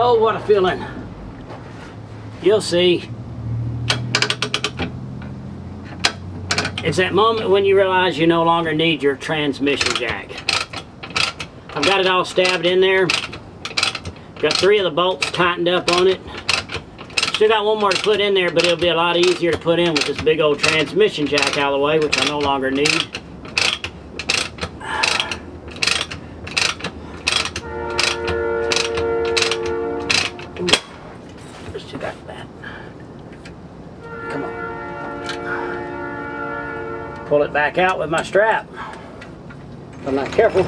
Oh, what a feeling. You'll see. It's that moment when you realize you no longer need your transmission jack. I've got it all stabbed in there. Got 3 of the bolts tightened up on it. Still got 1 more to put in there, but it'll be a lot easier to put in with this big old transmission jack out of the way, which I no longer need. Still got that. Come on. Pull it back out with my strap. If I'm not careful.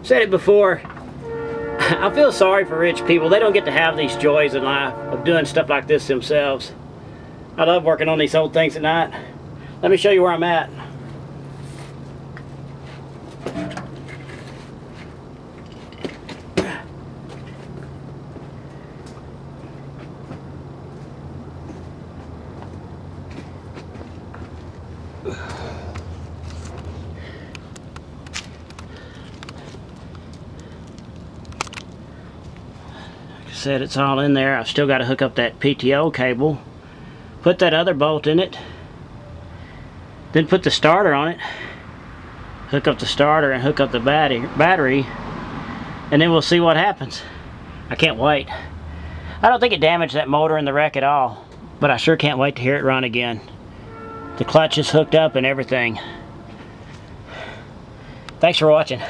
Said it before, I feel sorry for rich people. They don't get to have these joys in life of doing stuff like this themselves. I love working on these old things at night. Let me show you where I'm at. Said it's all in there. I've still got to hook up that PTO cable, put that other bolt in it, then put the starter on it, hook up the starter and hook up the battery, and then we'll see what happens. I can't wait. I don't think it damaged that motor in the wreck at all, but I sure can't wait to hear it run again. The clutch is hooked up and everything. Thanks for watching.